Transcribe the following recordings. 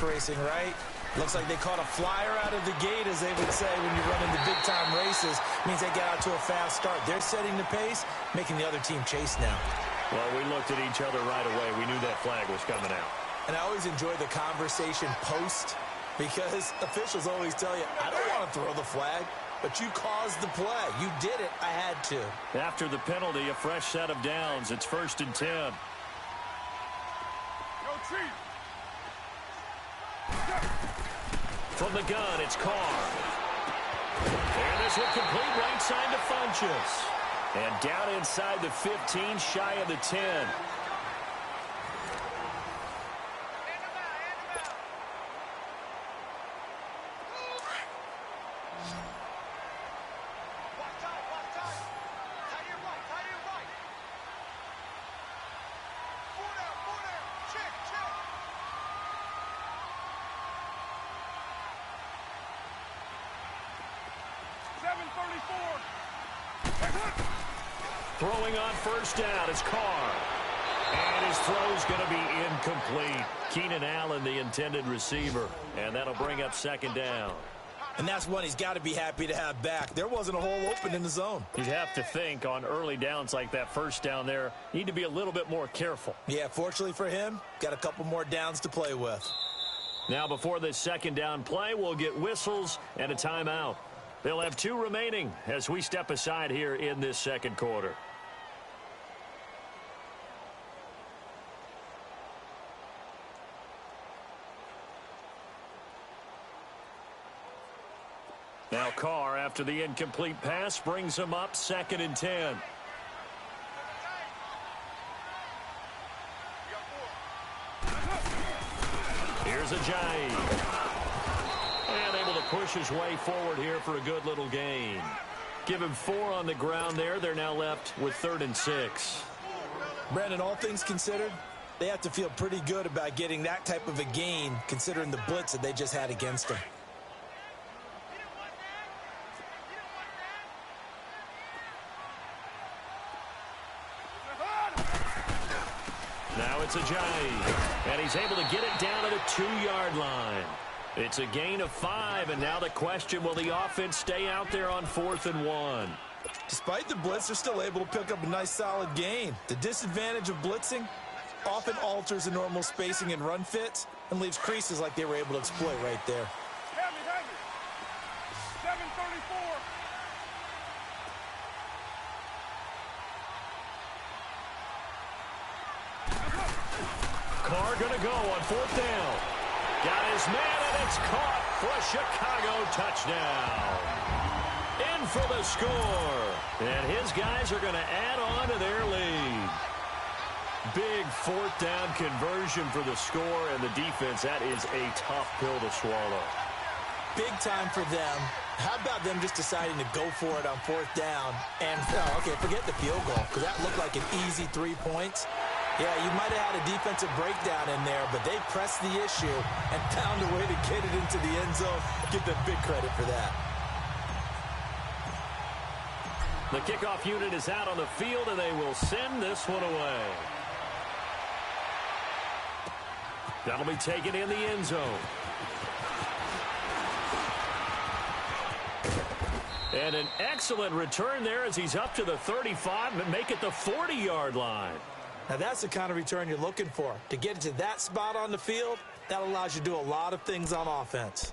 racing, right? Looks like they caught a flyer out of the gate, as they would say when you run into big-time races. Means they get out to a fast start. They're setting the pace, making the other team chase now. Well, we looked at each other right away. We knew that flag was coming out. And I always enjoy the conversation post, because officials always tell you, I don't want to throw the flag, but you caused the play. You did it. I had to. After the penalty, a fresh set of downs. It's 1st and 10. From the gun, it's Carr. And this will complete right side to Funchess. And down inside the 15, shy of the 10. Throwing on 1st down is Carr. And his throw's going to be incomplete. Keenan Allen, the intended receiver. And that'll bring up 2nd down. And that's one he's got to be happy to have back. There wasn't a hole open in the zone. You'd have to think on early downs like that 1st down there, need to be a little bit more careful. Yeah, fortunately for him, got a couple more downs to play with. Now before this 2nd down play, we'll get whistles and a timeout. They'll have 2 remaining as we step aside here in this 2nd quarter. Now Carr, after the incomplete pass, brings him up 2nd and 10. Here's Ajayi. And able to push his way forward here for a good little gain. Give him 4 on the ground there. They're now left with 3rd and 6. Brandon, all things considered, they have to feel pretty good about getting that type of a gain, considering the blitz that they just had against them. Now it's Ajayi, and he's able to get it down to the 2-yard line. It's a gain of 5, and now the question, will the offense stay out there on 4th and 1? Despite the blitz, they're still able to pick up a nice solid gain. The disadvantage of blitzing often alters the normal spacing and run fits and leaves creases like they were able to exploit right there. 734. Carr going to go on 4th down. Got his man, and it's caught for a Chicago touchdown. In for the score. And his guys are going to add on to their lead. Big 4th down conversion for the score, and the defense, that is a tough pill to swallow. Big time for them. How about them just deciding to go for it on 4th down? And, okay, forget the field goal, because that looked like an easy 3 points. Yeah, you might have had a defensive breakdown in there, but they pressed the issue and found a way to get it into the end zone. Give them big credit for that. The kickoff unit is out on the field, and they will send this one away. That'll be taken in the end zone. And an excellent return there as he's up to the 35 and make it the 40-yard line. Now, that's the kind of return you're looking for. To get to that spot on the field, that allows you to do a lot of things on offense.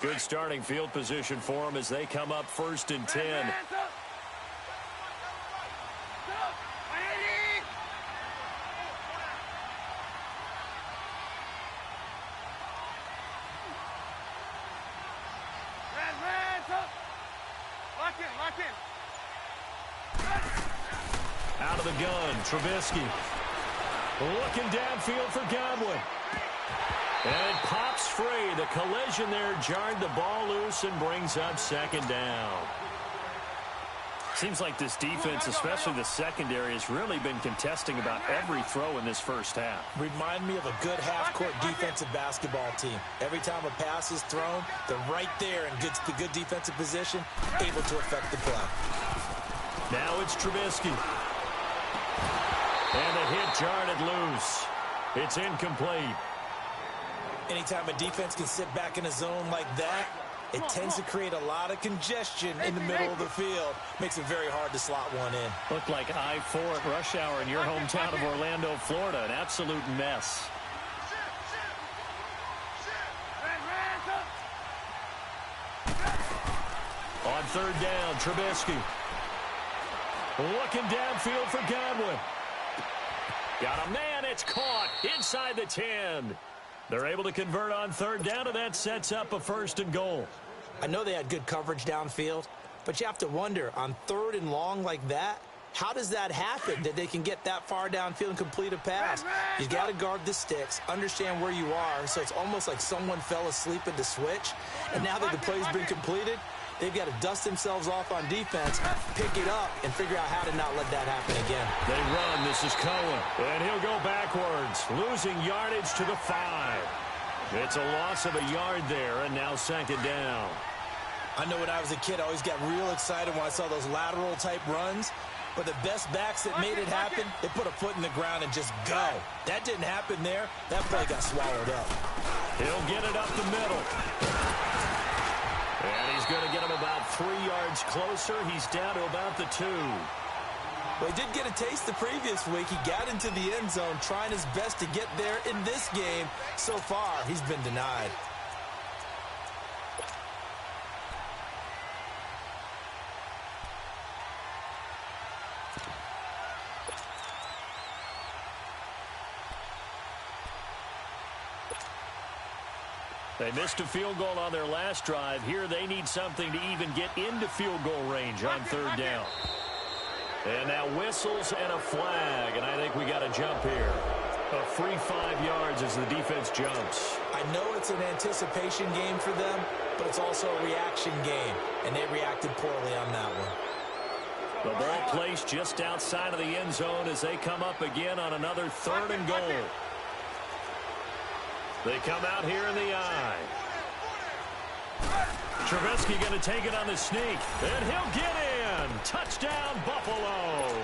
Good starting field position for them as they come up 1st and 10. Out of the gun, Trubisky. Looking downfield for Godwin. And it pops free. The collision there jarred the ball loose and brings up 2nd down. Seems like this defense, especially the secondary, has really been contesting about every throw in this first half. Remind me of a good half-court defensive basketball team. Every time a pass is thrown, they're right there in good defensive position, able to affect the play. Now it's Trubisky. And the hit jarred it loose. It's incomplete. Anytime a defense can sit back in a zone like that, it tends to create a lot of congestion in the middle of the field. Makes it very hard to slot one in. Looked like I-4 at rush hour in your hometown of Orlando, Florida. An absolute mess. On third down, Trubisky. Looking downfield for Godwin. Got a man, it's caught inside the 10. They're able to convert on third down, and that sets up a 1st and goal. I know they had good coverage downfield, but you have to wonder, on 3rd and long like that, how does that happen, that they can get that far downfield and complete a pass? You got to guard the sticks, understand where you are, so it's almost like someone fell asleep at the switch, and now that the play's been completed, they've got to dust themselves off on defense, pick it up, and figure out how to not let that happen again. They run. This is Cohen. And he'll go backwards, losing yardage to the 5. It's a loss of a yard there, and now 2nd down. I know when I was a kid, I always got real excited when I saw those lateral-type runs. But the best backs that made it happen, they put a foot in the ground and just go. That didn't happen there. That play got swallowed up. He'll get it up the middle. And he's going to get him about 3 yards closer. He's down to about the 2. Well, he did get a taste the previous week. He got into the end zone trying his best to get there in this game. So far, he's been denied. They missed a field goal on their last drive. Here they need something to even get into field goal range on 3rd down. And now whistles and a flag, and I think we got a jump here. A free 5 yards as the defense jumps. I know it's an anticipation game for them, but it's also a reaction game, and they reacted poorly on that one. The ball placed just outside of the end zone as they come up again on another 3rd and goal. They come out here in the eye. Trubisky going to take it on the sneak, and he'll get in. Touchdown, Buffalo.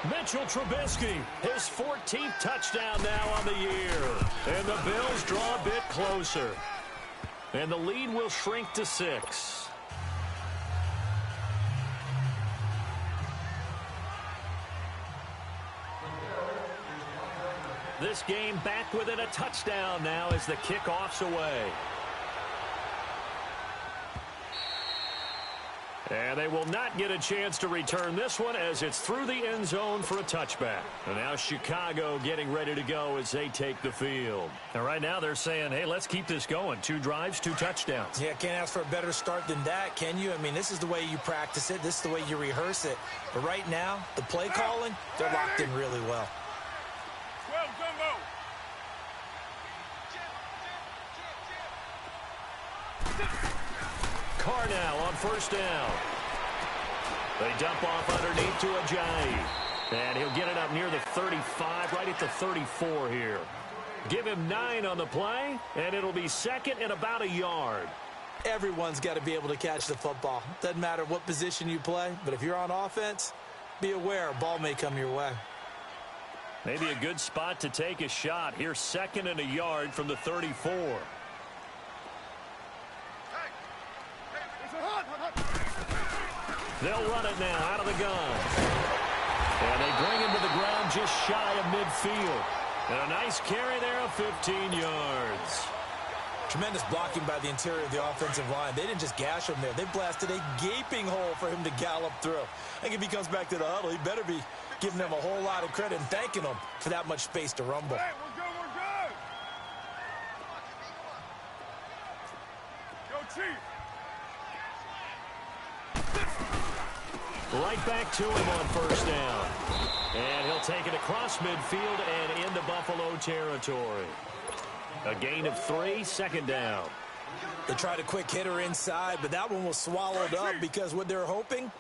Mitchell Trubisky, his 14th touchdown now on the year. And the Bills draw a bit closer. And the lead will shrink to 6. This game back within a touchdown now as the kickoff's away. And they will not get a chance to return this one as it's through the end zone for a touchback. And now Chicago getting ready to go as they take the field. And right now they're saying, hey, let's keep this going. 2 drives, 2 touchdowns. Yeah, can't ask for a better start than that, can you? I mean, this is the way you practice it. This is the way you rehearse it. But right now, the play calling, they're locked in really well. Carr now on 1st down. They dump off underneath to Ajayi. And he'll get it up near the 35, right at the 34 here. Give him 9 on the play, and it'll be 2nd and about a yard. Everyone's got to be able to catch the football. Doesn't matter what position you play, but if you're on offense, be aware a ball may come your way. Maybe a good spot to take a shot. Here's 2nd and a yard from the 34. They'll run it now out of the gun. And they bring him to the ground just shy of midfield. And a nice carry there of 15 yards. Tremendous blocking by the interior of the offensive line. They didn't just gash him there. They blasted a gaping hole for him to gallop through. I think if he comes back to the huddle, he better be giving them a whole lot of credit and thanking them for that much space to rumble. Hey, we're good, we're good. Go, Chief. Right back to him on 1st down. And he'll take it across midfield and into Buffalo territory. A gain of 3, 2nd down. They tried a quick hitter inside, but that one was swallowed up because what they're hoping,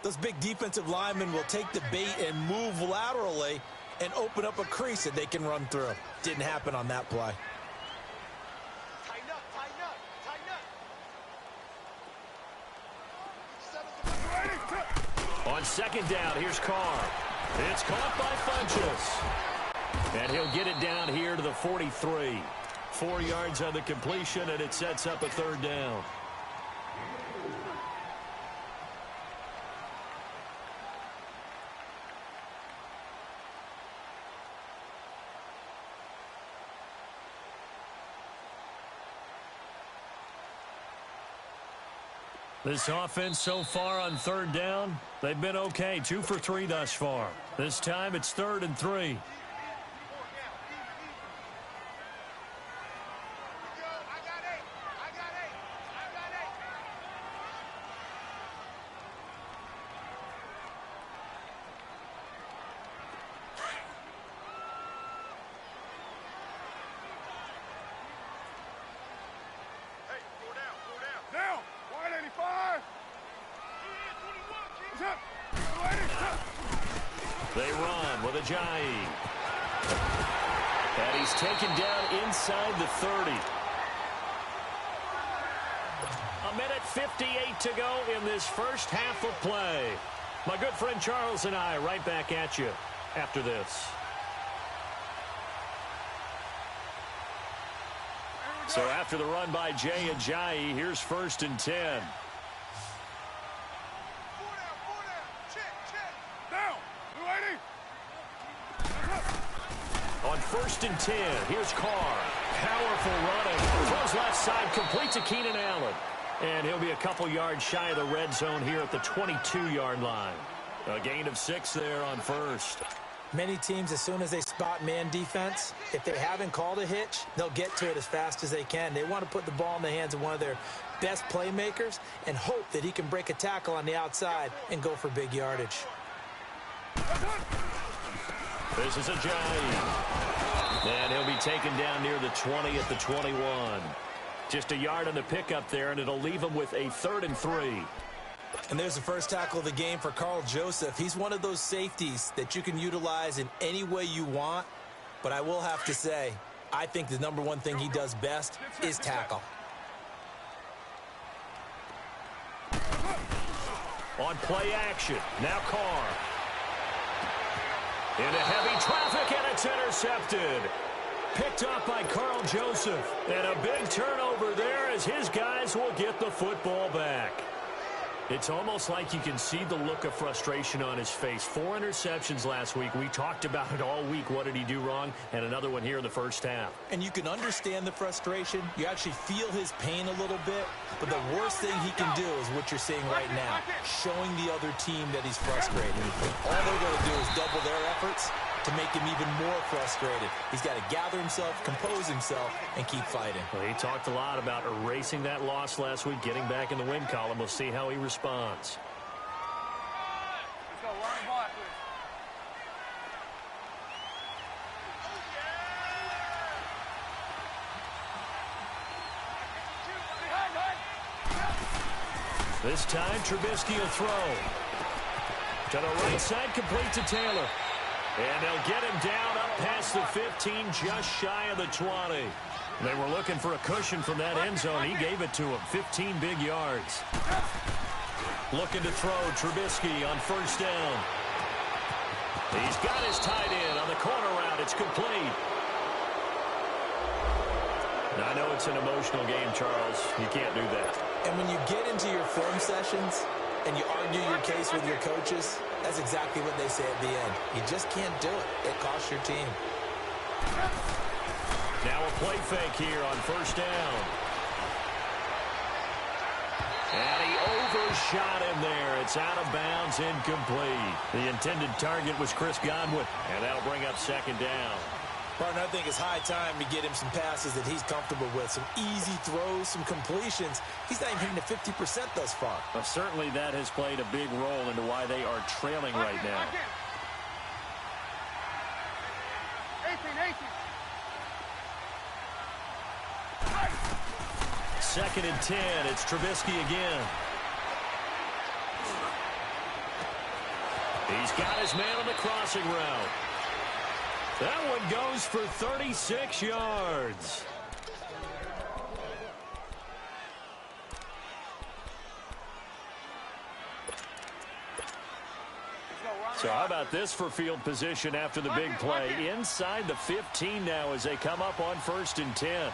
those big defensive linemen will take the bait and move laterally and open up a crease that they can run through. Didn't happen on that play. Tighten up, tighten up, tighten up. On second down, here's Carr. It's caught by Funchess. And he'll get it down here to the 43. 4 yards on the completion, and it sets up a third down. This offense so far on third down, they've been okay. 2 for 3 thus far. This time it's 3rd and 3. They run with Ajayi. And he's taken down inside the 30. A minute 58 to go in this first half of play. My good friend Charles and I right back at you after this. So after the run by Jay Ajayi, here's 1st and 10. On 1st and 10, here's Carr. Powerful running. Throws left side, complete to Keenan Allen. And he'll be a couple yards shy of the red zone here at the 22-yard line. A gain of 6 there on 1st. Many teams, as soon as they spot man defense, if they haven't called a hitch, they'll get to it as fast as they can. They want to put the ball in the hands of one of their best playmakers and hope that he can break a tackle on the outside and go for big yardage. This is Ajayi. And he'll be taken down near the 20 at the 21. Just a yard on the pickup there, and it'll leave him with a 3rd and 3. And there's the first tackle of the game for Karl Joseph. He's one of those safeties that you can utilize in any way you want. But I will have to say, I think the number one thing he does best is tackle. On play action, now Carr. Into heavy traffic, and it's intercepted. Picked up by Karl Joseph. And a big turnover there as his guys will get the football back. It's almost like you can see the look of frustration on his face. 4 interceptions last week. We talked about it all week. What did he do wrong? And another one here in the first half. And you can understand the frustration. You actually feel his pain a little bit. But the worst thing he can do is what you're seeing right now, showing the other team that he's frustrated. All they're going to do is double their efforts to make him even more frustrated. He's got to gather himself, compose himself, and keep fighting. Well, he talked a lot about erasing that loss last week, getting back in the win column. We'll see how he responds. Let's go, run ball, please. This time, Trubisky will throw. To the right side, complete to Taylor. And they'll get him down up past the 15, just shy of the 20. They were looking for a cushion from that end zone. He gave it to him. 15 big yards. Looking to throw, Trubisky on first down. He's got his tight end on the corner route. It's complete. Now, I know it's an emotional game, Charles. You can't do that. And when you get into your film sessions and you argue your case with your coaches, that's exactly what they say at the end. You just can't do it. It costs your team. Now a play fake here on first down. And he overshot him there. It's out of bounds, incomplete. The intended target was Chris Godwin, and that'll bring up second down. Partner, I think it's high time to get him some passes that he's comfortable with. Some easy throws, some completions. He's not even hitting to 50% thus far. Well, certainly that has played a big role into why they are trailing right now. 18. Second and 10. It's Trubisky again. He's got his man on the crossing route. That one goes for 36 yards. So how about this for field position after the big play? Inside the 15 now as they come up on 1st and 10.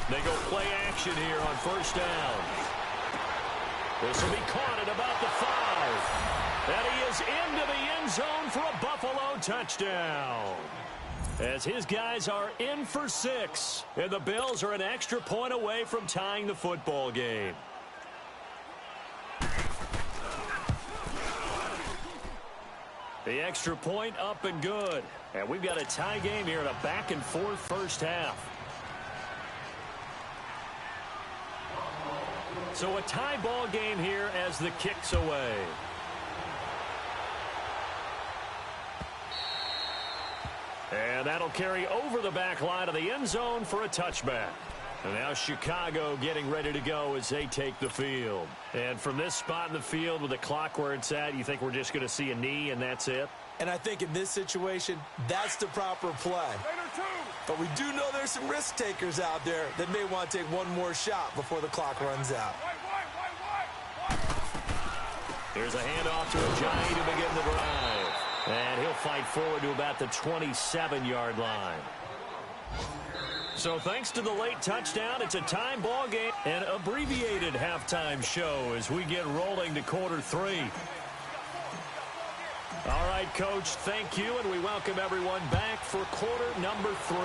They go play action here on 1st down. This will be caught at about the 5. And he is into the end zone for a Buffalo touchdown. As his guys are in for 6. And the Bills are an extra point away from tying the football game. The extra point up and good. And we've got a tie game here in a back-and-forth first half. So a tie ball game here as the kick's away. And that'll carry over the back line of the end zone for a touchback. And now Chicago getting ready to go as they take the field. And from this spot in the field with the clock where it's at, you think we're just going to see a knee and that's it? And I think in this situation, that's the proper play. But we do know there's some risk takers out there that may want to take one more shot before the clock runs out. Here's a handoff to Ajayi to begin the drive. And he'll fight forward to about the 27-yard line. So thanks to the late touchdown, it's a tie ball game. An abbreviated halftime show as we get rolling to quarter 3. All right, Coach, thank you, and we welcome everyone back for quarter number 3.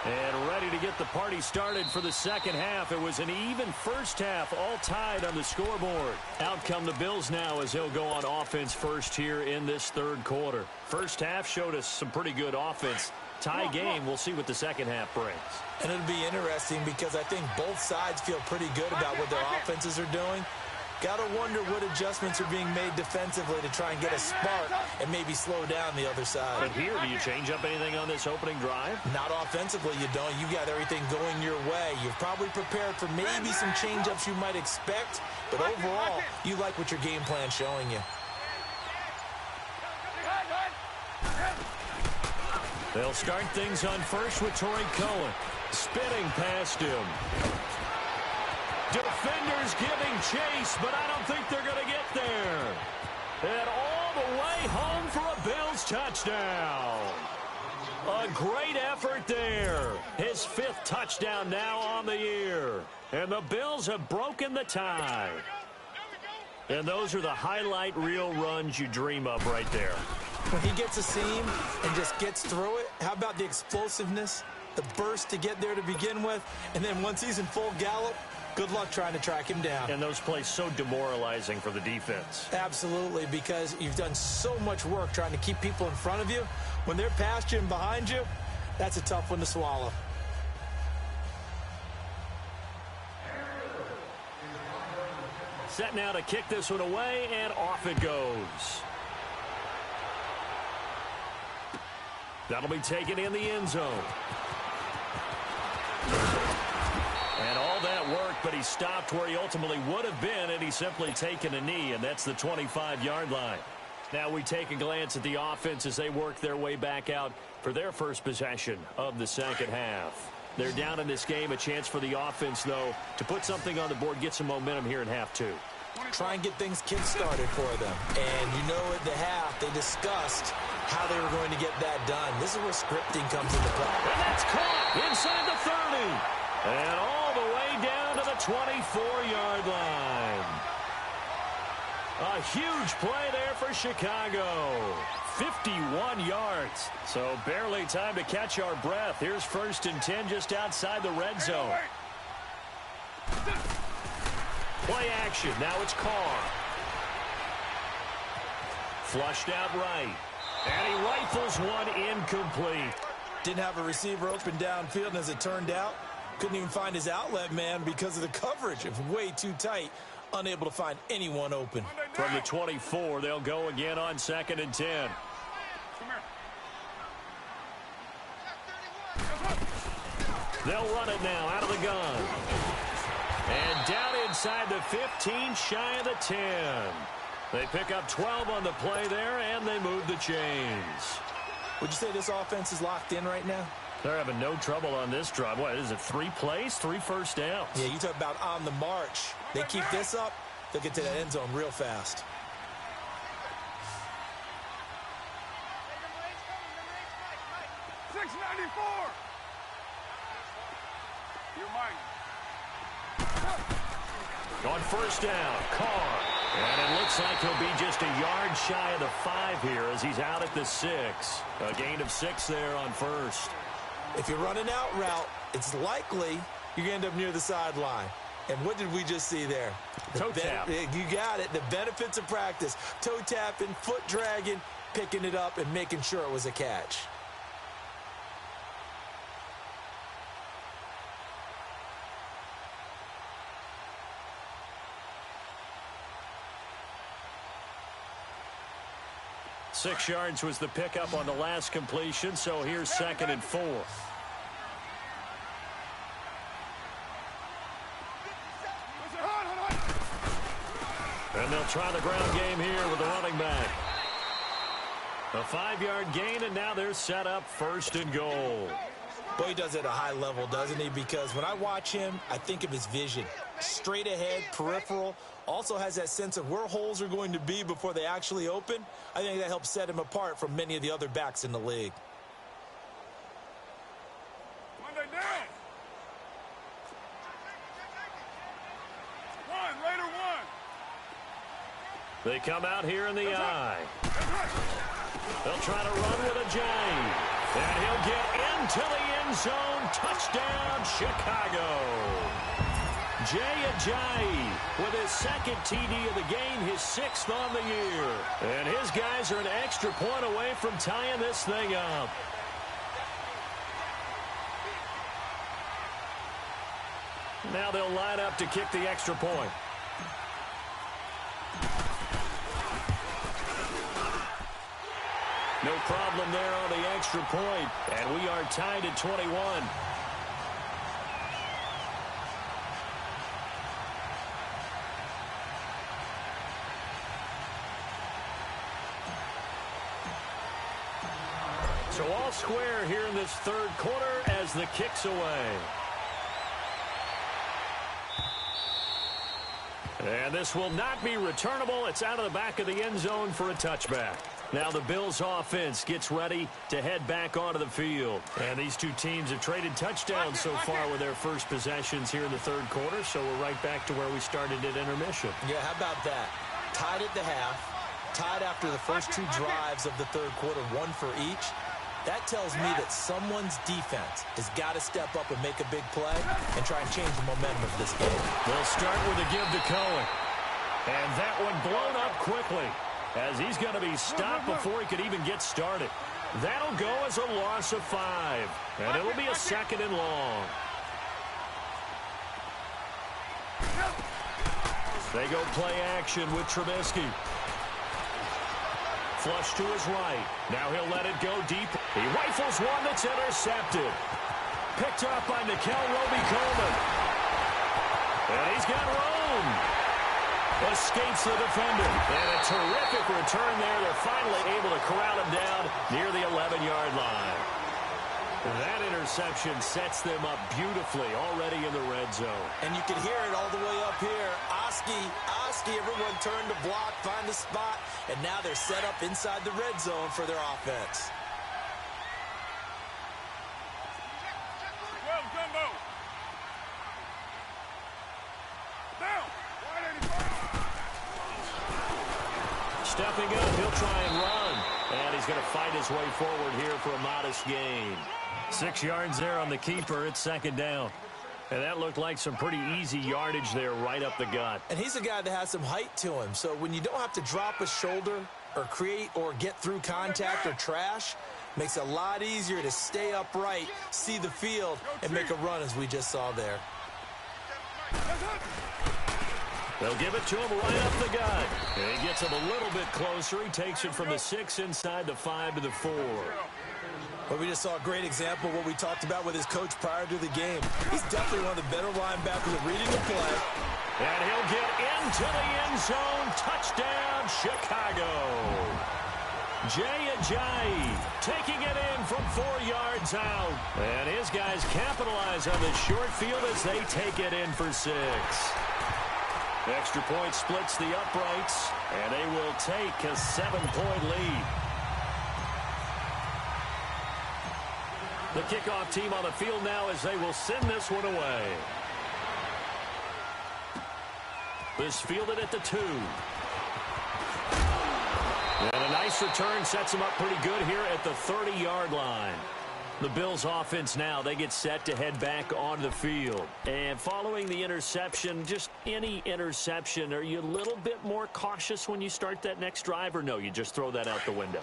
And ready to get the party started for the second half. It was an even first half, all tied on the scoreboard. Out come the Bills now as they'll go on offense first here in this third quarter. First half showed us some pretty good offense. Tie game, we'll see what the second half brings. And it'll be interesting because I think both sides feel pretty good about what their offenses are doing. Got to wonder what adjustments are being made defensively to try and get a spark and maybe slow down the other side. But here, do you change up anything on this opening drive? Not offensively, you don't. You got everything going your way. You've probably prepared for maybe some change-ups you might expect, but overall, you like what your game plan's showing you. They'll start things on first with Torrey Cohen. Spinning past him. Defenders giving chase, but I don't think they're going to get there. And all the way home for a Bills touchdown. A great effort there. His 5th touchdown now on the year. And the Bills have broken the tie. And those are the highlight reel runs you dream of right there. When he gets a seam and just gets through it, how about the explosiveness, the burst to get there to begin with, and then once he's in full gallop, good luck trying to track him down. And those plays so demoralizing for the defense. Absolutely, because you've done so much work trying to keep people in front of you. When they're past you and behind you, that's a tough one to swallow. Set now to kick this one away, and off it goes. That'll be taken in the end zone. And all that work, but he stopped where he ultimately would have been, and he's simply taken a knee, and that's the 25-yard line. Now we take a glance at the offense as they work their way back out for their first possession of the second half. They're down in this game. A chance for the offense, though, to put something on the board, get some momentum here in half 2. Try and get things kick-started for them. And you know at the half they discussed how they were going to get that done. This is where scripting comes into play. And that's caught inside the 30. And all the way down to the 24-yard line. A huge play there for Chicago. 51 yards. So barely time to catch our breath. Here's 1st and 10 just outside the red zone. Play action. Now it's Carr. Flushed out right. And he rifles one incomplete. Didn't have a receiver open downfield, and as it turned out, couldn't even find his outlet man because of the coverage. It was way too tight. Unable to find anyone open. From the 24, they'll go again on 2nd and 10. They'll run it now out of the gun. And down inside the 15, shy of the 10. They pick up 12 on the play there, and they move the chains. Would you say this offense is locked in right now? They're having no trouble on this drive. What is it, 3 plays, 3 first downs? Yeah, you talk about on the march. They keep this up, they'll get to that end zone real fast. On first down, Carr. And it looks like he'll be just a yard shy of the 5 here as he's out at the 6. A gain of 6 there on first. If you're running out route, it's likely you're going to end up near the sideline. And what did we just see there? Toe tap. You got it. The benefits of practice. Toe tapping, foot dragging, picking it up, and making sure it was a catch. Six yards was the pickup on the last completion, so here's 2nd and 4. And they'll try the ground game here with the running back. A 5-yard gain, and now they're set up 1st and goal. Boy, he does it at a high level, doesn't he? Because when I watch him, I think of his vision. Straight ahead, peripheral, also has that sense of where holes are going to be before they actually open. I think that helps set him apart from many of the other backs in the league. Monday down. Later one. They come out here in the eye. They'll try to run with a J. And he'll get into the end zone. Touchdown, Chicago. Jay Ajayi with his 2nd TD of the game, his 6th on the year. And his guys are an extra point away from tying this thing up. Now they'll line up to kick the extra point. No problem there on the extra point. And we are tied at 21. So all square here in this 3rd quarter as the kick's away. And this will not be returnable. It's out of the back of the end zone for a touchback. Now the Bills offense gets ready to head back onto the field. And these two teams have traded touchdowns so far with their first possessions here in the 3rd quarter. So we're right back to where we started at intermission. Yeah, how about that? Tied at the half, tied after the first 2 drives of the 3rd quarter, 1 for each. That tells me that someone's defense has got to step up and make a big play and try and change the momentum of this game. They'll start with a give to Cohen. And that one blown up quickly as he's going to be stopped before he could even get started. That'll go as a loss of 5. And it'll be a 2nd and long. They go play action with Trubisky. Flush to his right. Now he'll let it go deep. He rifles one that's intercepted. Picked up by Nickel Roby-Coleman. And he's got room. Escapes the defender. And a terrific return there. They're finally able to corral him down near the 11-yard line. That interception sets them up beautifully already in the red zone. And you can hear it all the way up here. Oski, everyone turned to block, find the spot, and now they're set up inside the red zone for their offense. Well, Jumbo. Down. Stepping up, he'll try and run. And he's going to fight his way forward here for a modest gain. 6 yards there on the keeper. It's 2nd down. And that looked like some pretty easy yardage there right up the gut. And he's a guy that has some height to him. So when you don't have to drop a shoulder or create or get through contact or trash, makes it a lot easier to stay upright, see the field, and make a run as we just saw there. They'll give it to him right up the gut. And he gets him a little bit closer. He takes it from the 6 inside the 5 to the 4. But we just saw a great example of what we talked about with his coach prior to the game. He's definitely one of the better linebackers at reading the play. And he'll get into the end zone. Touchdown, Chicago. Jay Ajayi taking it in from 4 yards out. And his guys capitalize on the short field as they take it in for 6. Extra point splits the uprights, and they will take a 7-point lead. The kickoff team on the field now as they will send this one away. This fielded at the 2. And a nice return sets them up pretty good here at the 30-yard line. The Bills offense now, they get set to head back onto the field. And following the interception, just any interception, are you a little bit more cautious when you start that next drive, or no, you just throw that out the window?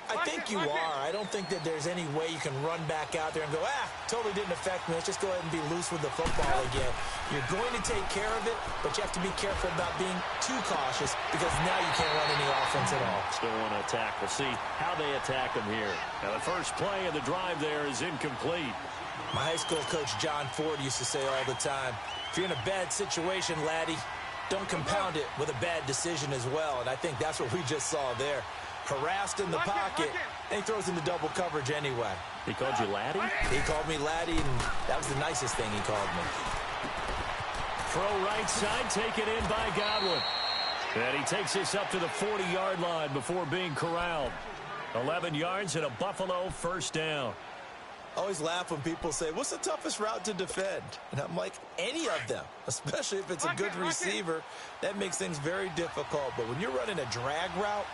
I think you are. I don't think that there's any way you can run back out there and go, totally didn't affect me. Let's just go ahead and be loose with the football again. You're going to take care of it, but you have to be careful about being too cautious because now you can't run any offense at all. Still want to attack. We'll see how they attack them here. Now, the first play of the drive there is incomplete. My high school coach, John Ford, used to say all the time, if you're in a bad situation, laddie, don't compound it with a bad decision as well. And I think that's what we just saw there. Harassed in the pocket, and he throws into double coverage anyway. He called you laddie? He called me laddie, and that was the nicest thing he called me. Throw right side, taken in by Godwin. And he takes this up to the 40-yard line before being corralled. 11 yards and a Buffalo first down. I always laugh when people say, what's the toughest route to defend? And I'm like, any of them, especially if it's a good receiver. That makes things very difficult. But when you're running a drag route,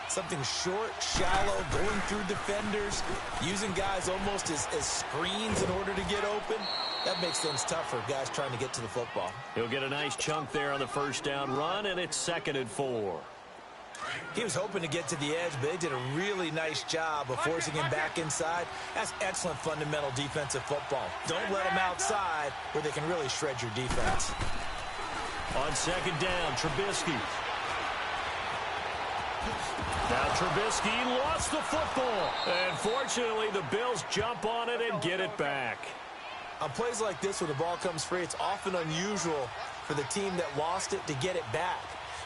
something short, shallow, going through defenders, using guys almost as screens in order to get open, that makes things tough for guys trying to get to the football. He'll get a nice chunk there on the first down run, and it's 2nd and 4. He was hoping to get to the edge, but they did a really nice job of forcing him back inside. That's excellent fundamental defensive football. Don't let him outside where they can really shred your defense. On 2nd down, Trubisky. Now Trubisky lost the football. And fortunately, the Bills jump on it and get it back. On plays like this, when the ball comes free, it's often unusual for the team that lost it to get it back.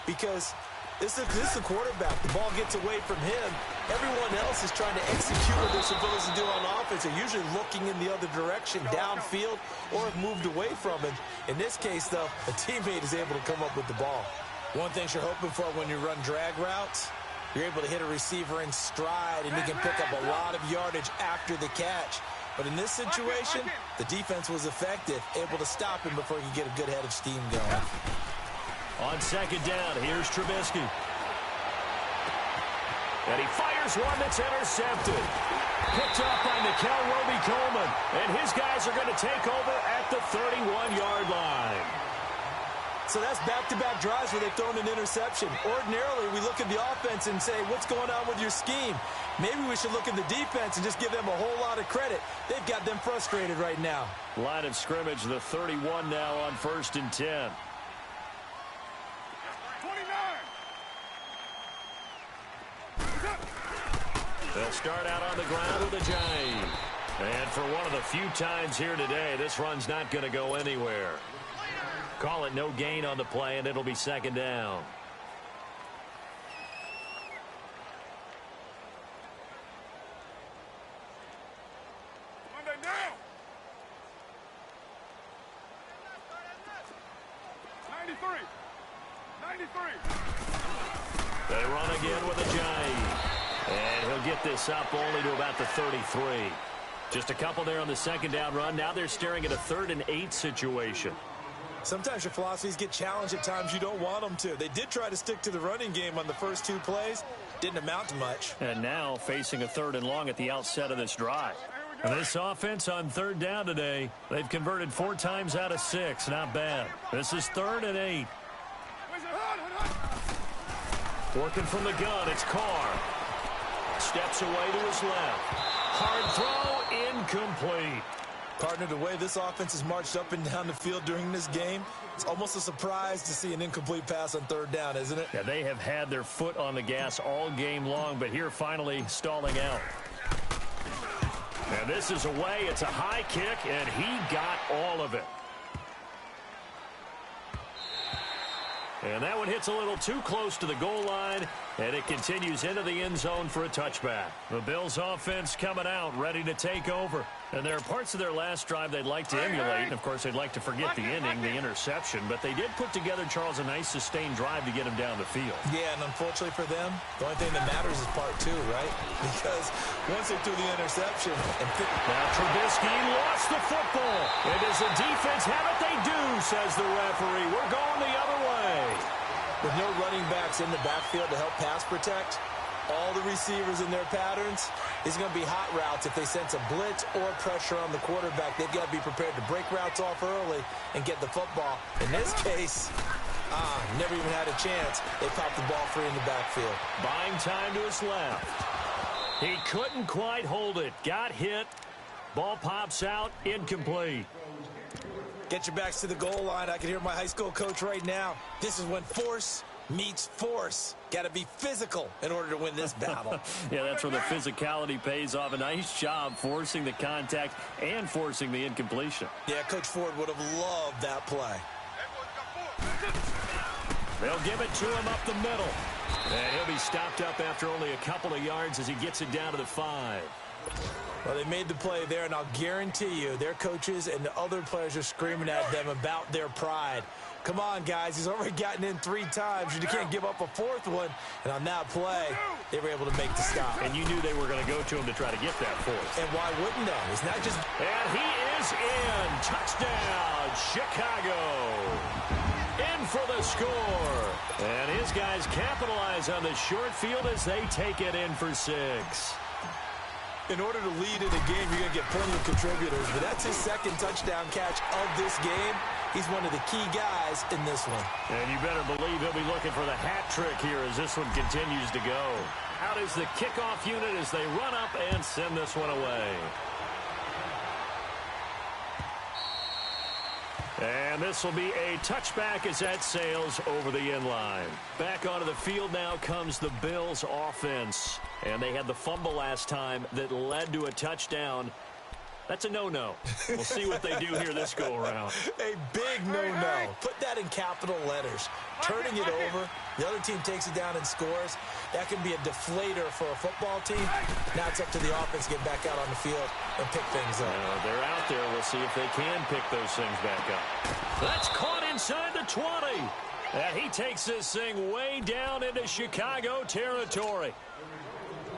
Because this is the quarterback. The ball gets away from him. Everyone else is trying to execute what they're supposed to do on offense. They're usually looking in the other direction, downfield, or have moved away from it. In this case, though, a teammate is able to come up with the ball. One thing you're hoping for when you run drag routes, you're able to hit a receiver in stride, and he can pick up a lot of yardage after the catch. But in this situation, the defense was effective, able to stop him before he could get a good head of steam going. On 2nd down, here's Trubisky. And he fires one that's intercepted. Picked up by Nikel Roby-Coleman. And his guys are going to take over at the 31-yard line. So that's back-to-back drives where they've thrown an interception. Ordinarily, we look at the offense and say, what's going on with your scheme? Maybe we should look at the defense and just give them a whole lot of credit. They've got them frustrated right now. Line of scrimmage, the 31 now on 1st and 10. 29. They'll start out on the ground with Ajayi. And for one of the few times here today, this run's not going to go anywhere. Call it no gain on the play, and it'll be 2nd down. Monday down. 93. 93. They run again with Ajayi. And he'll get this up only to about the 33. Just a couple there on the 2nd down run. Now they're staring at a 3rd and 8 situation. Sometimes your philosophies get challenged at times you don't want them to. They did try to stick to the running game on the first 2 plays. Didn't amount to much. And now facing a 3rd and long at the outset of this drive. And this offense on 3rd down today, they've converted 4 times out of 6. Not bad. This is 3rd and 8. Working from the gun, it's Carr. Steps away to his left. Hard throw, incomplete. Partner, the way this offense has marched up and down the field during this game, it's almost a surprise to see an incomplete pass on 3rd down, isn't it? Yeah, they have had their foot on the gas all game long, but here finally stalling out. And this is away. It's a high kick, and he got all of it. And that one hits a little too close to the goal line, And it continues into the end zone for a touchback. The Bills offense coming out, ready to take over. And there are parts of their last drive they'd like to emulate. And, of course, they'd like to forget the inning, the interception. But they did put together, Charles, a nice sustained drive to get him down the field. Yeah, and unfortunately for them, the only thing that matters is part two, right? Because once they threw the interception and now Trubisky lost the football. And does the defense have it? They do, says the referee. We're going the other way. With no running backs in the backfield to help pass protect, all the receivers in their patterns, it's going to be hot routes. If they sense a blitz or pressure on the quarterback, they've got to be prepared to break routes off early and get the football. In this case, never even had a chance. They popped the ball free in the backfield. Buying time to his left. He couldn't quite hold it. Got hit. Ball pops out. Incomplete. Get your backs to the goal line. I can hear my high school coach right now. This is when force meets force. Got to be physical in order to win this battle. Yeah, that's where the physicality pays off. A nice job forcing the contact and forcing the incompletion. Yeah, Coach Ford would have loved that play. They'll give it to him up the middle. And he'll be stopped up after only a couple of yards as he gets it down to the 5. Well, they made the play there, and I'll guarantee you their coaches and the other players are screaming at them about their pride. Come on, guys. He's already gotten in 3 times. You can't give up a 4th one. And on that play, they were able to make the stop. And you knew they were going to go to him to try to get that 4th. And why wouldn't they? It's not just... And he is in. Touchdown, Chicago. In for the score. And his guys capitalize on the short field as they take it in for 6. In order to lead in a game, you're going to get plenty of contributors. But that's his 2nd touchdown catch of this game. He's one of the key guys in this one. And you better believe he'll be looking for the hat trick here as this one continues to go. Out is the kickoff unit as they run up and send this one away. And this will be a touchback as that sails over the end line. Back onto the field now comes the Bills offense. And they had the fumble last time that led to a touchdown. That's a no-no. We'll see what they do here this go-around. A big no-no. Put that in capital letters. Turning it over, the other team takes it down and scores. That can be a deflator for a football team. Now it's up to the offense to get back out on the field and pick things up. They're out there. We'll see if they can pick those things back up. That's caught inside the 20. And he takes this thing way down into Chicago territory.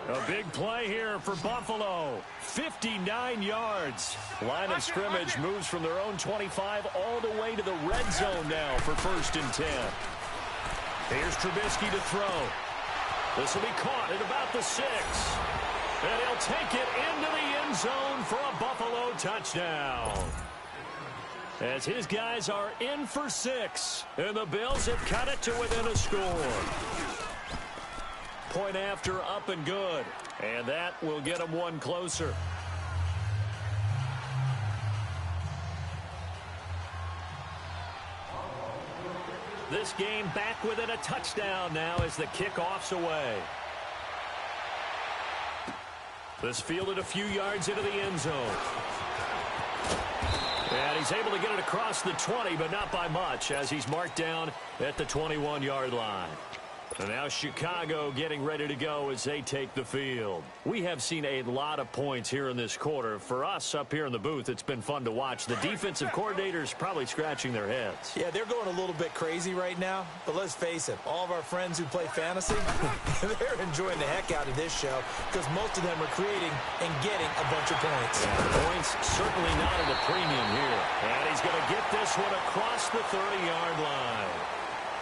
A big play here for Buffalo. 59 yards. Line of scrimmage moves from their own 25 all the way to the red zone now for 1st and 10. Here's Trubisky to throw. This will be caught at about the 6. And he'll take it into the end zone for a Buffalo touchdown. As his guys are in for 6. And the Bills have cut it to within a score. Point after, up and good. And that will get them one closer. This game back within a touchdown now as the kickoff's away. This fielded a few yards into the end zone. And he's able to get it across the 20, but not by much, as he's marked down at the 21-yard line. And now Chicago getting ready to go as they take the field. We have seen a lot of points here in this quarter. For us up here in the booth, it's been fun to watch. The defensive coordinators probably scratching their heads. Yeah, they're going a little bit crazy right now. But let's face it, all of our friends who play fantasy, they're enjoying the heck out of this show because most of them are creating and getting a bunch of points. Points certainly not at a premium here. And he's going to get this one across the 30-yard line.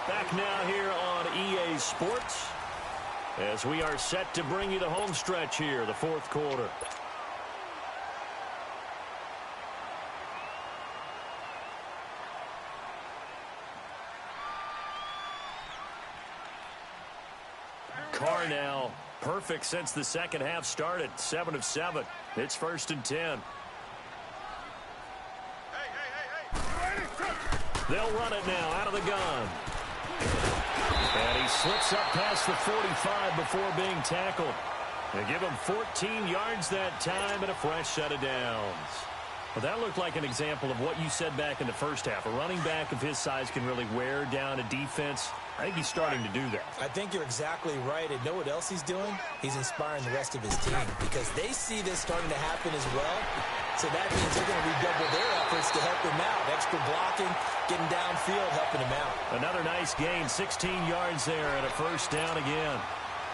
Back now here on EA Sports as we are set to bring you the home stretch here, the 4th quarter. Carr now perfect since the second half started, 7 of 7. It's 1st and 10. They'll run it now out of the gun. And he slips up past the 45 before being tackled. They give him 14 yards that time and a fresh set of downs. Well, that looked like an example of what you said back in the first half. A running back of his size can really wear down a defense. I think he's starting to do that. I think you're exactly right. And know what else he's doing? He's inspiring the rest of his team because they see this starting to happen as well. So that means they're going to redouble their efforts to help him out. Extra blocking, getting downfield, helping him out. Another nice gain, 16 yards there and a first down again.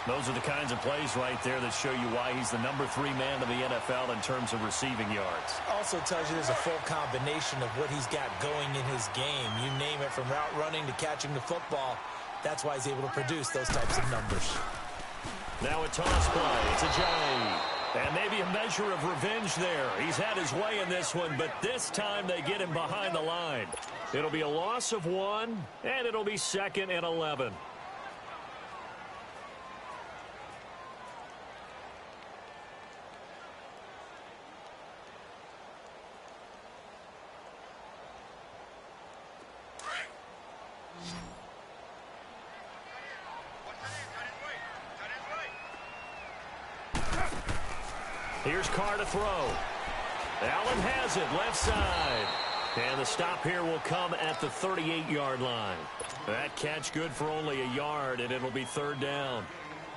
Those are the kinds of plays right there that show you why he's the number 3 man of the NFL in terms of receiving yards. Also tells you there's a full combination of what he's got going in his game. You name it, from route running to catching the football. That's why he's able to produce those types of numbers. Now a toss play. It's Ajayi. And maybe a measure of revenge there. He's had his way in this one, but this time they get him behind the line. It'll be a loss of 1, and it'll be 2nd and 11. Here's Carr to throw. Allen has it, left side. And the stop here will come at the 38-yard line. That catch good for only a yard, and it'll be 3rd down.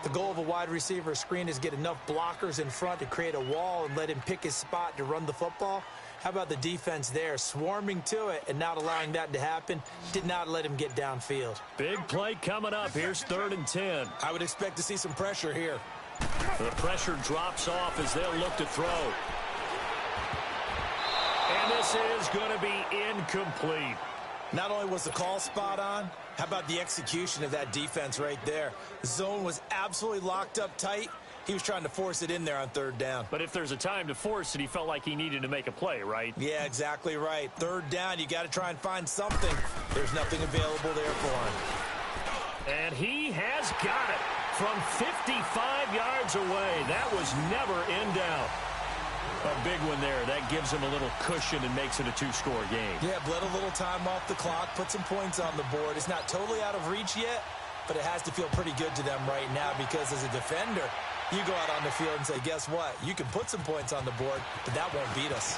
The goal of a wide receiver screen is get enough blockers in front to create a wall and let him pick his spot to run the football. How about the defense there, swarming to it and not allowing that to happen? Did not let him get downfield. Big play coming up. Here's 3rd and 10. I would expect to see some pressure here. The pressure drops off as they'll look to throw. And this is going to be incomplete. Not only was the call spot on, how about the execution of that defense right there? The zone was absolutely locked up tight. He was trying to force it in there on 3rd down. But if there's a time to force it, he felt like he needed to make a play, right? Yeah, exactly right. 3rd down, you got to try and find something. There's nothing available there for him. And he has got it from 55 yards away. That was never in doubt. A big one there. That gives him a little cushion and makes it a 2-score game. Yeah, bled a little time off the clock, put some points on the board. It's not totally out of reach yet, but it has to feel pretty good to them right now because as a defender, you go out on the field and say, guess what? You can put some points on the board, but that won't beat us.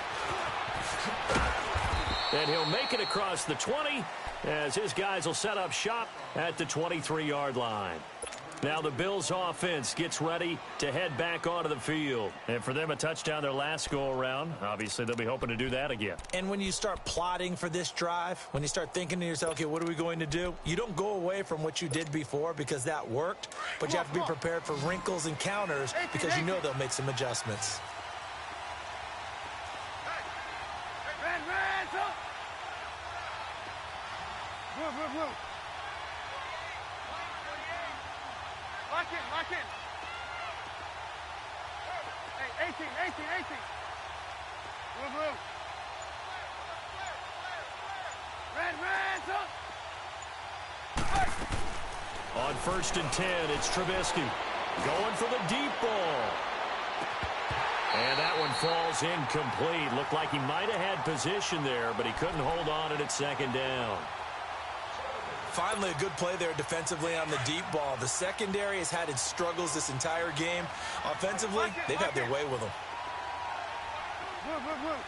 And he'll make it across the 20 as his guys will set up shop at the 23-yard line. Now the Bills offense gets ready to head back onto the field. And for them, a touchdown their last go-around. Obviously, they'll be hoping to do that again. And when you start plotting for this drive, when you start thinking to yourself, okay, what are we going to do? You don't go away from what you did before because that worked, but you have to be prepared for wrinkles and counters because you know they'll make some adjustments. Lock in. Hey, 18. Move. On 1st and 10, it's Trubisky going for the deep ball. And that one falls incomplete. Looked like he might have had position there, but he couldn't hold on it at 2nd down. Finally, a good play there defensively on the deep ball. The secondary has had its struggles this entire game. Offensively, they've had their way with them. Move.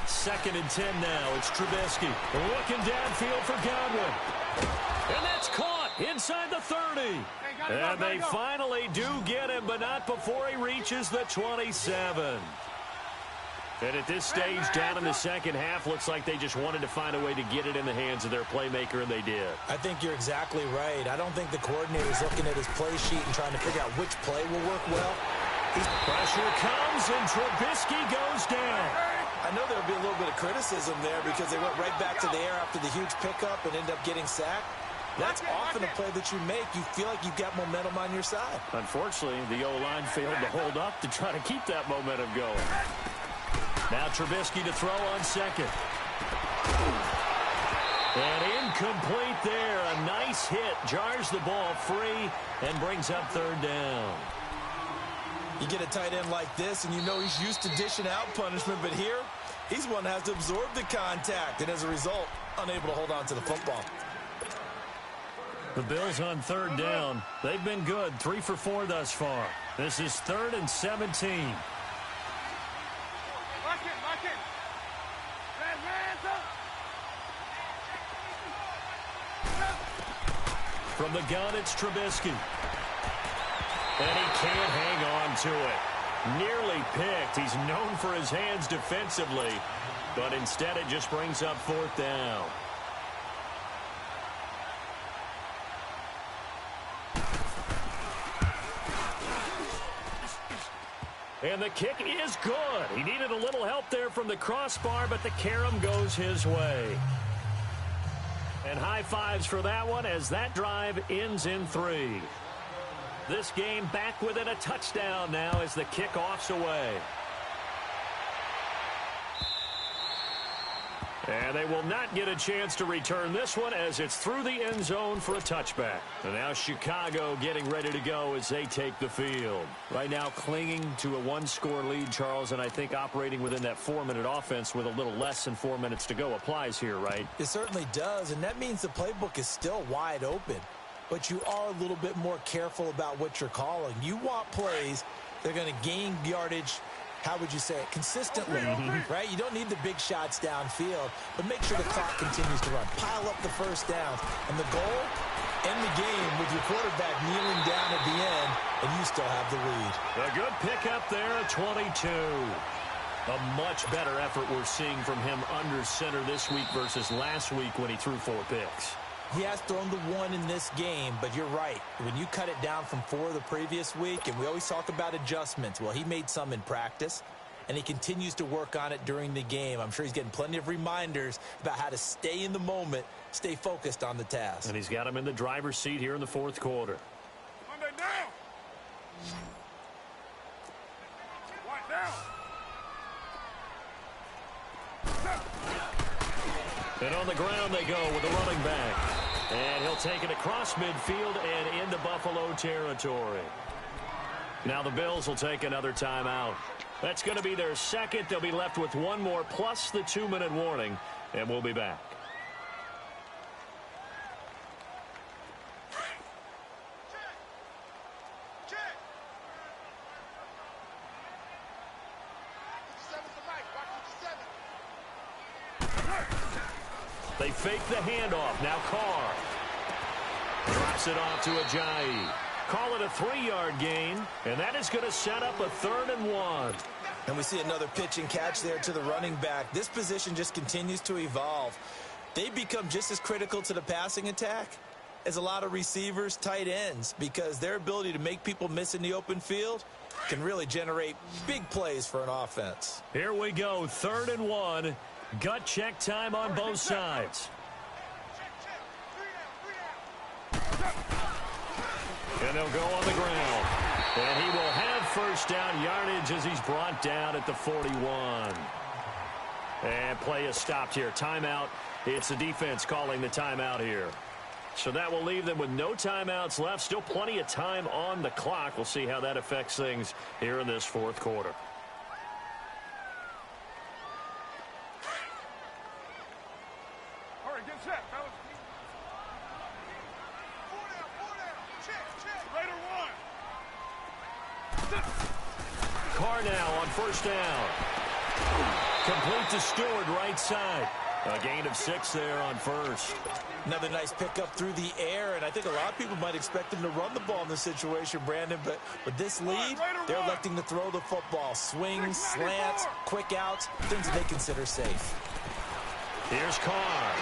2nd and 10 now. It's Trubisky looking downfield for Godwin. And that's caught inside the 30. And they finally do get him, but not before he reaches the 27. And at this stage, down in the second half, looks like they just wanted to find a way to get it in the hands of their playmaker, and they did. I think you're exactly right. I don't think the coordinator's looking at his play sheet and trying to figure out which play will work well. Pressure comes, and Trubisky goes down. I know there'll be a little bit of criticism there because they went right back to the air after the huge pickup and ended up getting sacked. That's often a play that you make. You feel like you've got momentum on your side. Unfortunately, the O-line failed to hold up to try to keep that momentum going. Now Trubisky to throw on 2nd. And incomplete there. A nice hit. Jars the ball free and brings up 3rd down. You get a tight end like this, and you know he's used to dishing out punishment, but here, he's one that has to absorb the contact, and as a result, unable to hold on to the football. The Bills on 3rd down. They've been good, 3 for 4 thus far. This is 3rd and 17. Lock in. From the gun, it's Trubisky. And he can't hang on to it. Nearly picked. He's known for his hands defensively, but instead it just brings up fourth down. And the kick is good. He needed a little help there from the crossbar, but the carom goes his way. And high fives for that one as that drive ends in 3. This game back within a touchdown now as the kickoff's away. And they will not get a chance to return this one as it's through the end zone for a touchback. And now Chicago getting ready to go as they take the field. Right now clinging to a one-score lead, Charles, and I think operating within that 4-minute offense with a little less than 4 minutes to go applies here, right? It certainly does, and that means the playbook is still wide open. But you are a little bit more careful about what you're calling. You want plays that are going to gain yardage, how would you say it, consistently, right? You don't need the big shots downfield, but make sure the clock continues to run. Pile up the first downs. And the goal, end the game with your quarterback kneeling down at the end, and you still have the lead. A good pickup there at 22. A much better effort we're seeing from him under center this week versus last week when he threw 4 picks. He has thrown the 1 in this game, but you're right. When you cut it down from 4 the previous week, and we always talk about adjustments, well, he made some in practice, and he continues to work on it during the game. I'm sure he's getting plenty of reminders about how to stay in the moment, stay focused on the task. And he's got him in the driver's seat here in the 4th quarter. Monday down. One down. And on the ground they go with the running back. And he'll take it across midfield and into Buffalo territory. Now the Bills will take another timeout. That's going to be their second. They'll be left with one more plus the 2-minute warning. And we'll be back. They fake the handoff. Now Carr drops it off to Ajayi. Call it a 3-yard gain, and that is going to set up a 3rd and 1. And we see another pitch and catch there to the running back. This position just continues to evolve. They become just as critical to the passing attack as a lot of receivers, tight ends, because their ability to make people miss in the open field can really generate big plays for an offense. Here we go, 3rd and 1. Gut check time on both sides. And they'll go on the ground. And he will have first down yardage as he's brought down at the 41. And play is stopped here. Timeout. It's the defense calling the timeout here. So that will leave them with no timeouts left. Still plenty of time on the clock. We'll see how that affects things here in this 4th quarter. Carr now on first down. Complete to Stewart, right side. A gain of 6 there on first. Another nice pickup through the air, and I think a lot of people might expect him to run the ball in this situation, Brandon, but with this lead, they're electing to throw the football. Swings, slants, quick outs, things that they consider safe. Here's Carr.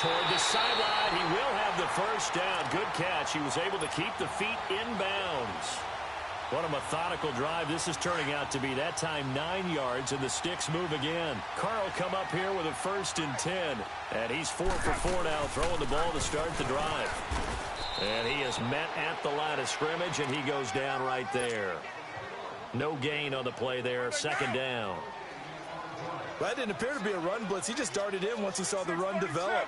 Toward the sideline, he will have the first down. Good catch. He was able to keep the feet inbounds. What a methodical drive this is turning out to be. That time 9 yards, and the sticks move again. Carr will come up here with a 1st and 10. And he's 4 for 4 now, throwing the ball to start the drive. And he is met at the line of scrimmage, and he goes down right there. No gain on the play there, 2nd down. That didn't appear to be a run blitz. He just darted in once he saw the run develop.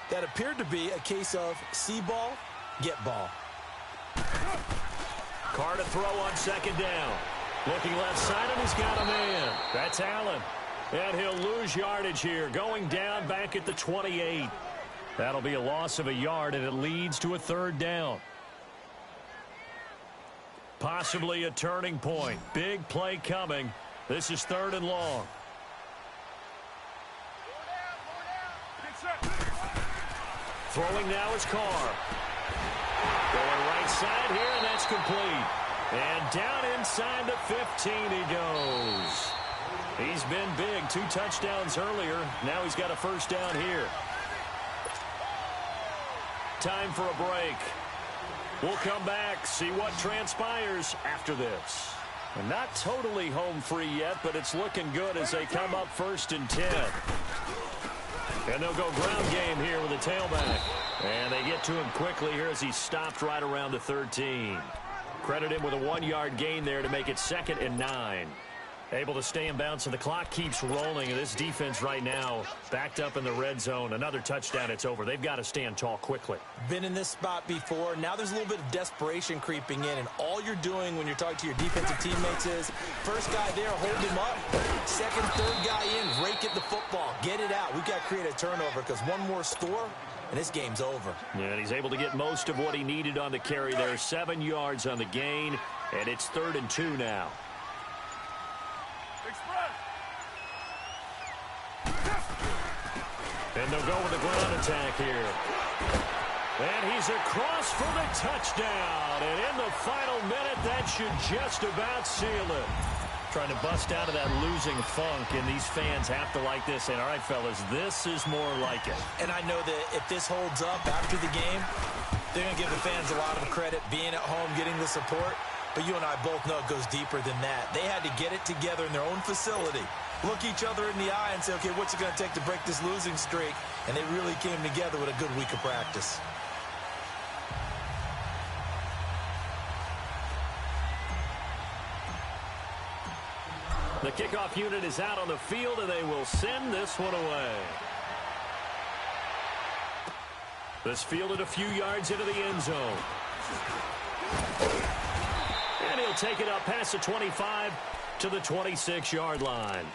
That appeared to be a case of see ball, get ball. Carr to throw on 2nd down. Looking left side, and he's got a man. That's Allen. And he'll lose yardage here, going down back at the 28. That'll be a loss of a yard, and it leads to a 3rd down. Possibly a turning point. Big play coming. This is 3rd and long. Throwing now is Carr. inside here, and that's complete. And down inside the 15 he goes. He's been big. 2 touchdowns earlier. Now he's got a first down here. Time for a break. We'll come back, see what transpires after this. And not totally home free yet, but it's looking good as they come up 1st and 10. And they'll go ground game here with the tailback. And they get to him quickly here as he's stopped right around the 13. Credit him with a 1-yard gain there to make it 2nd and 9. Able to stay in bounds, and the clock keeps rolling. And this defense right now backed up in the red zone. Another touchdown, it's over. They've got to stand tall quickly. Been in this spot before. Now there's a little bit of desperation creeping in, and all you're doing when you're talking to your defensive teammates is first guy there, hold him up. Second, third guy in, rake at the football. Get it out. We've got to create a turnover because one more score, and this game's over. Yeah, and he's able to get most of what he needed on the carry there. 7 yards on the gain, and it's 3rd and 2 now. And they'll go with the ground attack here. And he's across for the touchdown. And in the final minute, that should just about seal it. Trying to bust out of that losing funk, and these fans have to like this. And all right, fellas, this is more like it. And I know that if this holds up after the game, they're going to give the fans a lot of credit, being at home, getting the support. But you and I both know it goes deeper than that. They had to get it together in their own facility, look each other in the eye and say, okay, what's it going to take to break this losing streak? And they really came together with a good week of practice. The kickoff unit is out on the field, and they will send this one away. This fielded a few yards into the end zone. And he'll take it up past the 25 to the 26-yard line.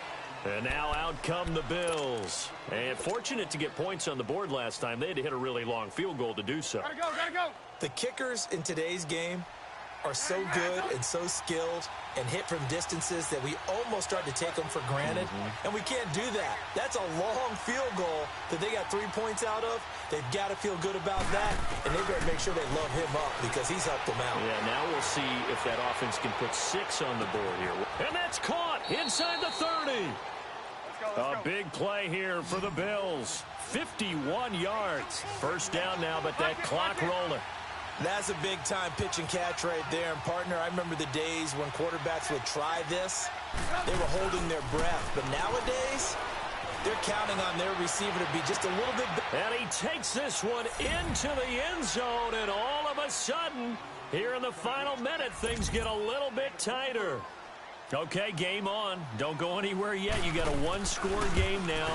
And now out come the Bills. And fortunate to get points on the board last time. They had to hit a really long field goal to do so. Gotta go, gotta go. The kickers in today's game are so good and so skilled and hit from distances that we almost start to take them for granted. And we can't do that. That's a long field goal that they got 3 points out of. They've got to feel good about that, and they better make sure they love him up because he's helped them out. Yeah, now we'll see if that offense can put 6 on the board here. And that's caught inside the 30. Let's go. A big play here for the Bills. 51 yards. First down now, but that clock rolling. That's a big-time pitch and catch right there. And, partner, I remember the days when quarterbacks would try this. They were holding their breath. But nowadays, they're counting on their receiver to be just a little bit better. And he takes this one into the end zone, and all of a sudden, here in the final minute, things get a little bit tighter. Okay, game on. Don't go anywhere yet. You got a one-score game now.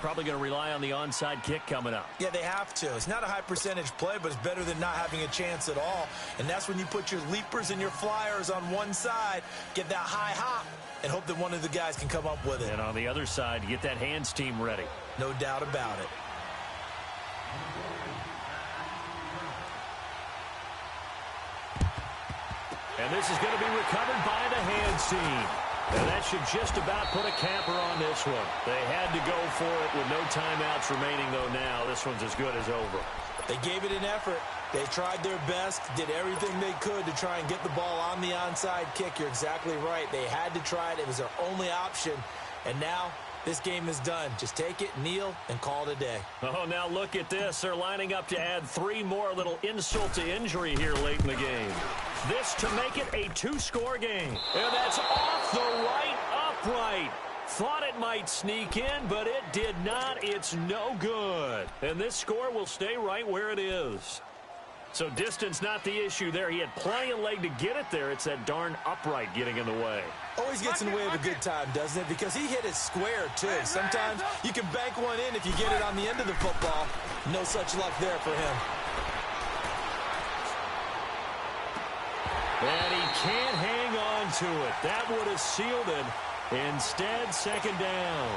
Probably going to rely on the onside kick coming up. Yeah, they have to. It's not a high-percentage play, but it's better than not having a chance at all. And that's when you put your leapers and your flyers on one side, get that high hop, and hope that one of the guys can come up with it. And on the other side, get that hands team ready. No doubt about it. And this is going to be recovered by the hands team. And that should just about put a capper on this one. They had to go for it with no timeouts remaining, though, now. This one's as good as over. They gave it an effort. They tried their best, did everything they could to try and get the ball on the onside kick. You're exactly right. They had to try it. It was their only option. And now this game is done. Just take it, kneel, and call it a day. Oh, now look at this. They're lining up to add 3 more, little insult to injury here late in the game. This to make it a 2-score game. And that's off the right upright. Thought it might sneak in, but it did not. It's no good. And this score will stay right where it is. So distance not the issue there. He had plenty of leg to get it there. It's that darn upright getting in the way. Always gets in the way of a good time, doesn't it? Because he hit it square, too. Sometimes you can bank one in if you get it on the end of the football. No such luck there for him. And he can't hang on to it. That would have sealed it. Instead, second down.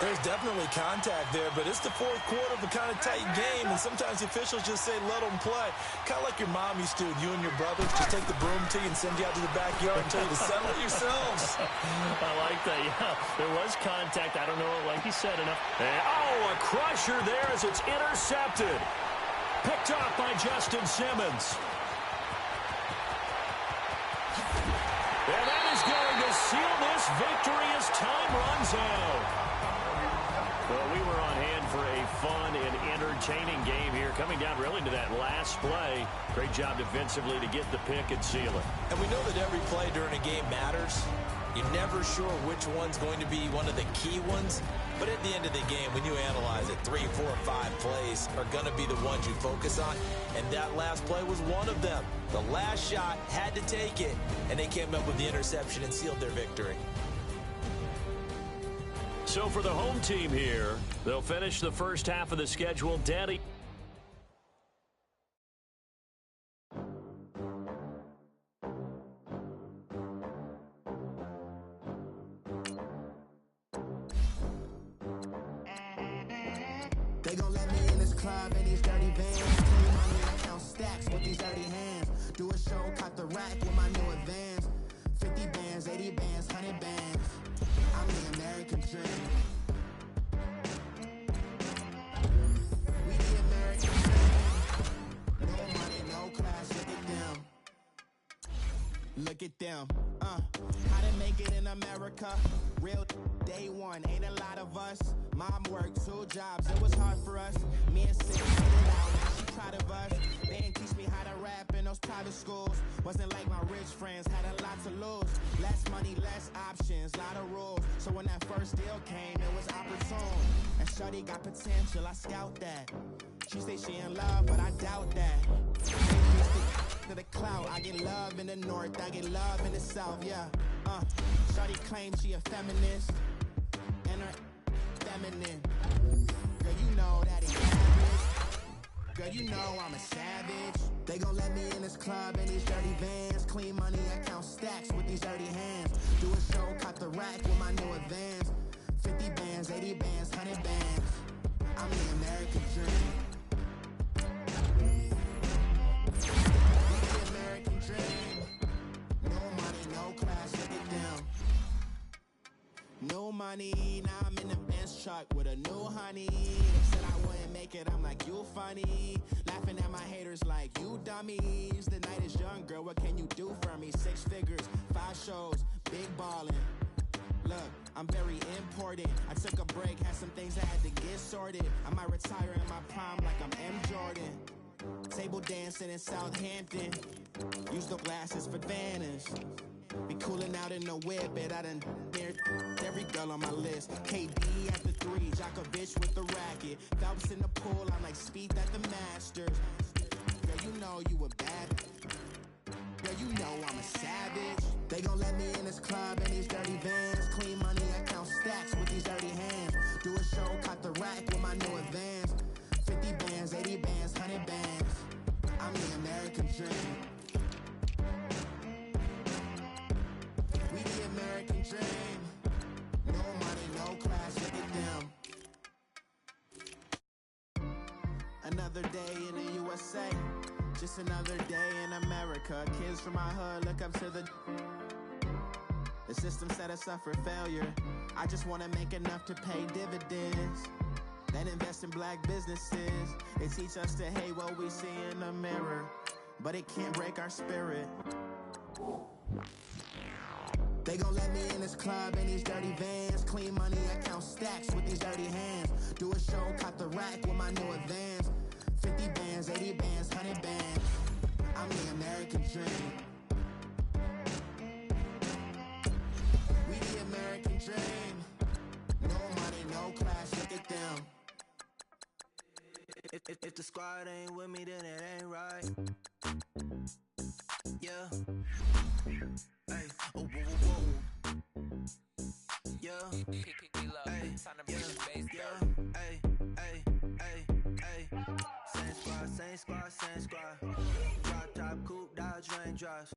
There's definitely contact there, but it's the fourth quarter of a kind of tight game, and sometimes the officials just say, let them play. Kind of like your mom used to with you and your brothers. Just take the broom to you and send you out to the backyard and tell you to settle it yourselves. I like that, yeah. There was contact. I don't know, like you said, enough. And, oh, a crusher there as it's intercepted. Picked off by Justin Simmons. And that is going to seal this victory as time runs out. Well, we were on hand for a fun and entertaining game here, coming down really to that last play. Great job defensively to get the pick and seal it. And we know that every play during a game matters. You're never sure which one's going to be one of the key ones. But at the end of the game, when you analyze it, 3, 4, 5 plays are going to be the ones you focus on. And that last play was one of them. The last shot had to take it, and they came up with the interception and sealed their victory. So for the home team here, they'll finish the first half of the schedule dead. They gon' let me in this club in these dirty vans. Clean money, I count stacks with these dirty hands. Do a show, caught the rack with my new advance. 50 bands, 80 bands, 100 bands. I'm the American dream. We the American dream. No money, no class, look at them. Look at them. How to make it in America. Real day one, ain't a lot of us. Mom worked 2 jobs, it was hard for us. Me and Sid made it out, she proud of us. They didn't teach me how to rap in those private schools. Wasn't like my rich friends, had a lot to lose. Less money, less options, lot of rules. So when that first deal came, it was opportune. And shorty got potential, I scout that. She say she in love, but I doubt that. Maybe it's to the clout, I get love in the north, I get love in the south, yeah. Shorty claims she a feminist, and her feminine. Girl, you know that it's savage. Girl, you know I'm a savage. They gon' let me in this club in these dirty vans. Clean money, I count stacks with these dirty hands. Do a show, caught the rack with my new advance. 50 bands, 80 bands, 100 bands. I'm the American dream. We the American dream. No money, no class, look at them. No money, now I'm in the Benz truck with a new honey. They said I wouldn't make it, I'm like, you funny. Laughing at my haters like, you dummies. The night is young, girl, what can you do for me? 6 figures, 5 shows, big ballin'. Look, I'm very important. I took a break, had some things I had to get sorted. I might retire in my prime like I'm M. Jordan. Table dancing in Southampton. Use the glasses for Vanish. Be cooling out in the whip, but I done near every girl on my list. KD at the 3, Djokovic with the racket. Phelps in the pool, I'm like Speed at the Masters. Girl, you know you a bad. Girl, you know I'm a savage. They gon' let me in this club in these dirty vans. Clean money, I count stacks with these dirty hands. Do a show, caught the rack with my new advance. 50 bands, 80 bands, 100 bands. I'm the American dream. We the American dream. No money, no class, look at them. Another day in the USA. Just another day in America. Kids from my hood look up to the system set us up for failure. I just wanna make enough to pay dividends. Then invest in black businesses. They teach us to hate what we see in the mirror, but it can't break our spirit. They gon' let me in this club in these dirty vans. Clean money, I count stacks with these dirty hands. Do a show, caught the rack with my new advance. 50 bands, 80 bands, 100 bands. I'm the American dream. We the American dream. No money, no class, look at them. If the squad ain't with me, then it ain't right. Yeah. Hey, oh, whoa, whoa, whoa. Yeah. Hey, yeah. Hey, hey, hey, hey. Same squad, same squad, same squad. Drop top, coupe, Dodge raindrops.